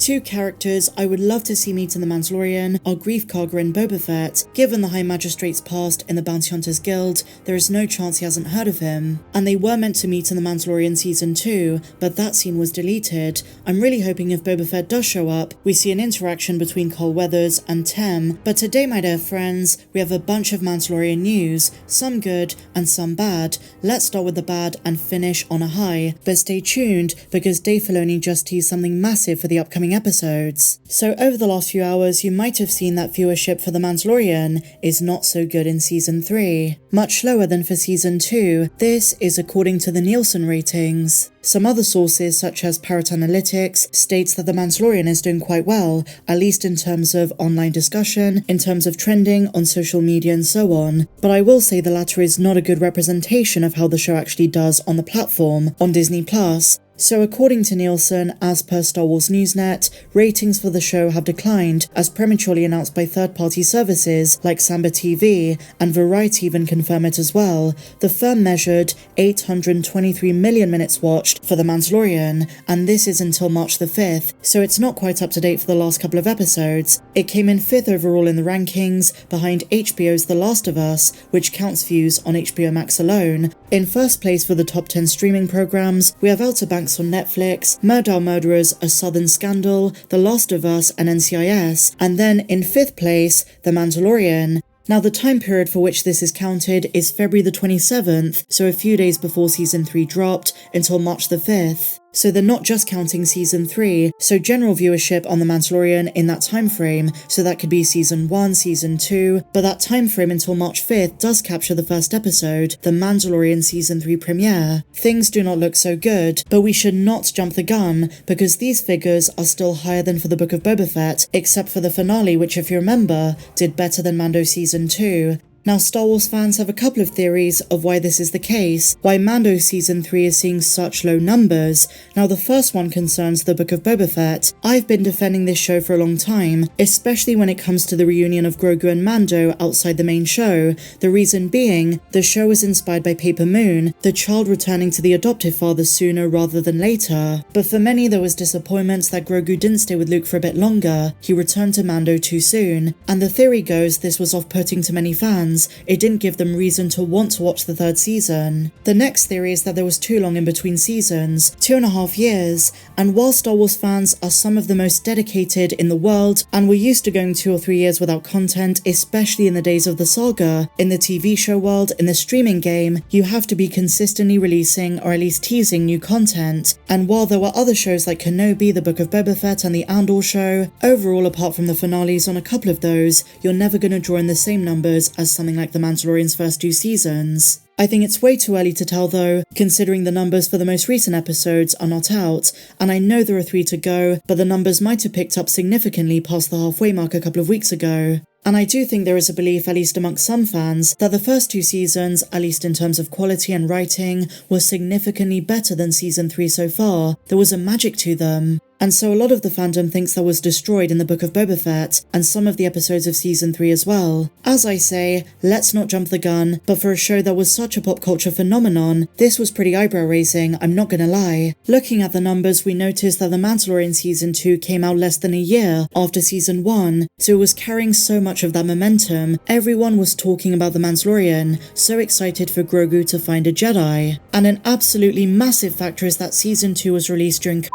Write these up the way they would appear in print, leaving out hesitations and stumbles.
Two characters I would love to see meet in The Mandalorian are Greef, Karga and Boba Fett. Given the High Magistrate's past in the Bounty Hunters Guild, there is no chance he hasn't heard of him. And they were meant to meet in The Mandalorian Season 2, but that scene was deleted. I'm really hoping if Boba Fett does show up, we see an interaction between Carl Weathers and Tem. But today, my dear friends, we have a bunch of Mandalorian news, some good and some bad. Let's start with the bad and finish on a high. But stay tuned, because Dave Filoni just teased something massive for the upcoming episodes. So over the last few hours, you might have seen that viewership for The Mandalorian is not so good in Season 3. Much lower than for Season 2. This is according to the Nielsen ratings. Some other sources, such as Parrot Analytics, states that The Mandalorian is doing quite well, at least in terms of online discussion, in terms of trending on social media and so on. But I will say the latter is not a good representation of how the show actually does on the platform, on Disney+. So according to Nielsen, as per Star Wars Newsnet, ratings for the show have declined, as prematurely announced by third-party services like Samba TV, and Variety even confirm it as well. The firm measured 823 million minutes watched for The Mandalorian, and this is until March the 5th, so it's not quite up to date for the last couple of episodes. It came in 5th overall in the rankings, behind HBO's The Last of Us, which counts views on HBO Max alone. In first place for the top 10 streaming programs, we have Outer Banks on Netflix, Murder Murderers, A Southern Scandal, The Last of Us and NCIS, and then in 5th place, The Mandalorian. Now the time period for which this is counted is February the 27th, so a few days before Season 3 dropped, until March the 5th. So they're not just counting Season 3, so general viewership on The Mandalorian in that time frame, so that could be Season 1, Season 2, but that time frame until March 5th does capture the first episode, The Mandalorian Season 3 premiere. Things do not look so good, but we should not jump the gun, because these figures are still higher than for the Book of Boba Fett, except for the finale, which if you remember, did better than Mando Season 2. Now, Star Wars fans have a couple of theories of why this is the case, why Mando Season 3 is seeing such low numbers. Now, the first one concerns the Book of Boba Fett. I've been defending this show for a long time, especially when it comes to the reunion of Grogu and Mando outside the main show. The reason being, the show was inspired by Paper Moon, the child returning to the adoptive father sooner rather than later. But for many, there was disappointment that Grogu didn't stay with Luke for a bit longer. He returned to Mando too soon. And the theory goes this was off-putting to many fans. It didn't give them reason to want to watch the third season. The next theory is that there was too long in between seasons, 2.5 years, and while Star Wars fans are some of the most dedicated in the world, and we're used to going 2 or 3 years without content, especially in the days of the saga, in the TV show world, in the streaming game, you have to be consistently releasing or at least teasing new content. And while there were other shows like Kenobi, The Book of Boba Fett and The Andor show, overall apart from the finales on a couple of those, you're never going to draw in the same numbers as something like The Mandalorian's first 2 seasons. I think it's way too early to tell though, considering the numbers for the most recent episodes are not out, and I know there are 3 to go, but the numbers might have picked up significantly past the halfway mark a couple of weeks ago. And I do think there is a belief, at least amongst some fans, that the first 2 seasons, at least in terms of quality and writing, were significantly better than Season 3 so far. There was a magic to them. And so a lot of the fandom thinks that was destroyed in the Book of Boba Fett, and some of the episodes of Season 3 as well. As I say, let's not jump the gun, but for a show that was such a pop culture phenomenon, this was pretty eyebrow-raising, I'm not gonna lie. Looking at the numbers, we noticed that The Mandalorian Season 2 came out less than a year after Season 1, so it was carrying so much of that momentum. Everyone was talking about The Mandalorian, so excited for Grogu to find a Jedi. And an absolutely massive factor is that Season 2 was released during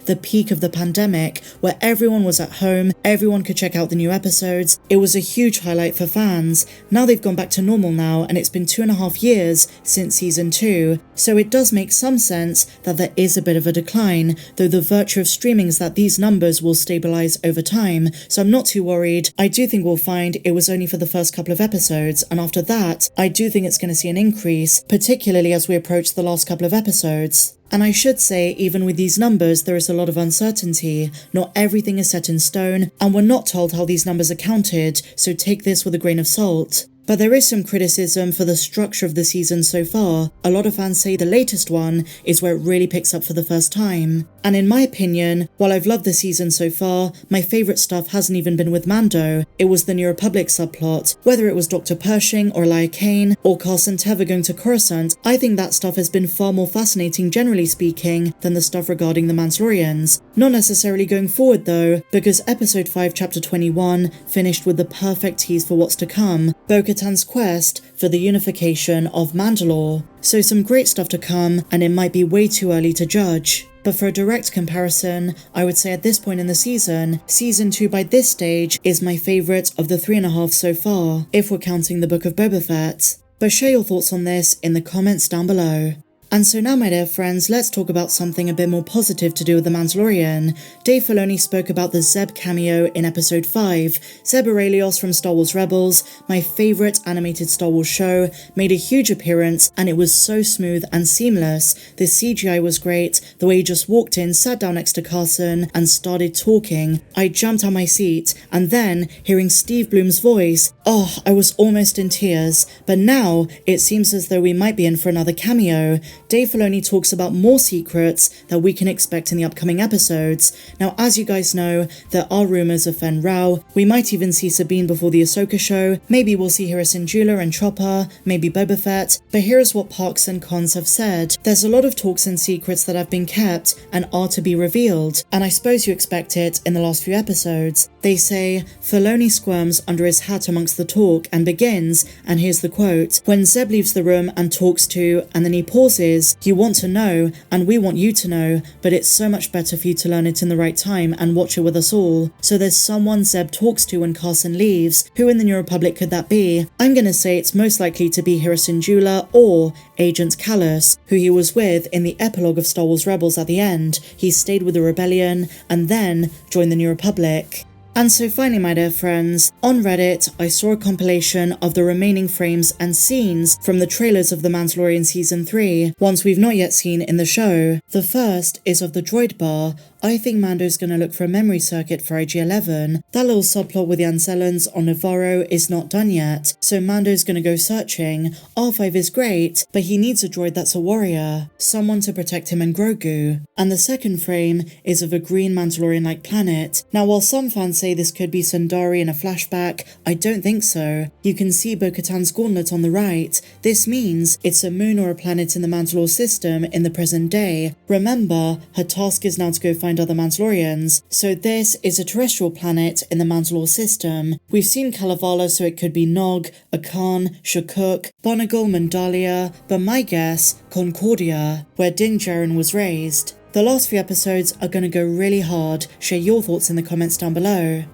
the peak of the pandemic, where everyone was at home, everyone could check out the new episodes. It was a huge highlight for fans. Now they've gone back to normal now, and it's been 2.5 years since Season 2, so it does make some sense that there is a bit of a decline, though the virtue of streaming is that these numbers will stabilize over time, so I'm not too worried. I do think we'll find it was only for the first couple of episodes, and after that, I do think it's going to see an increase, particularly as we approach the last couple of episodes. And I should say, even with these numbers, there is a lot of uncertainty. Not everything is set in stone, and we're not told how these numbers are counted, so take this with a grain of salt. But there is some criticism for the structure of the season so far. A lot of fans say the latest one is where it really picks up for the first time. And in my opinion, while I've loved the season so far, my favourite stuff hasn't even been with Mando. It was the New Republic subplot. Whether it was Dr. Pershing or Elia Kane or Carson Teva going to Coruscant, I think that stuff has been far more fascinating generally speaking than the stuff regarding the Mandalorians. Not necessarily going forward though, because episode 5 chapter 21 finished with the perfect tease for what's to come, Bo-Katan's quest for the unification of Mandalore. So some great stuff to come, and it might be way too early to judge. But for a direct comparison, I would say at this point in the season, Season 2 by this stage is my favourite of the 3.5 so far, if we're counting the Book of Boba Fett. But share your thoughts on this in the comments down below. And so now, my dear friends, let's talk about something a bit more positive to do with The Mandalorian. Dave Filoni spoke about the Zeb cameo in episode 5. Zeb Orellios from Star Wars Rebels, my favourite animated Star Wars show, made a huge appearance, and it was so smooth and seamless. The CGI was great, the way he just walked in, sat down next to Carson, and started talking. I jumped on my seat, and then, hearing Steve Bloom's voice, I was almost in tears. But now, it seems as though we might be in for another cameo. Dave Filoni talks about more secrets that we can expect in the upcoming episodes. Now, as you guys know, there are rumours of Fen Rao. We might even see Sabine before the Ahsoka show. Maybe we'll see Hera Syndulla and Chopper, maybe Boba Fett. But here's what Parks and Cons have said. There's a lot of talks and secrets that have been kept and are to be revealed. And I suppose you expect it in the last few episodes. They say, Filoni squirms under his hat amongst the talk and begins, and here's the quote, "When Zeb leaves the room and talks to," and then he pauses, "You want to know, and we want you to know, but it's so much better for you to learn it in the right time and watch it with us all." So there's someone Zeb talks to when Carson leaves. Who in the New Republic could that be? I'm gonna say it's most likely to be Hera Syndulla or Agent Kallus, who he was with in the epilogue of Star Wars Rebels at the end. He stayed with the rebellion and then joined the New Republic. And so finally, my dear friends, on Reddit, I saw a compilation of the remaining frames and scenes from the trailers of The Mandalorian Season 3, ones we've not yet seen in the show. The first is of the droid bar. I think Mando's gonna look for a memory circuit for IG-11. That little subplot with the Ancellans on Navarro is not done yet, so Mando's gonna go searching. R5 is great, but he needs a droid that's a warrior, someone to protect him and Grogu. And the second frame is of a green Mandalorian-like planet. Now, while some fans say this could be Sundari in a flashback, I don't think so. You can see Bo-Katan's gauntlet on the right. This means it's a moon or a planet in the Mandalore system in the present day. Remember, her task is now to go find other Mandalorians, so this is a terrestrial planet in the Mandalore system. We've seen Kalevala, so it could be Nog, Akan, Shakuk, Bonagal, Mandalia, but my guess, Concordia, where Din Djarin was raised. The last few episodes are going to go really hard. Share your thoughts in the comments down below.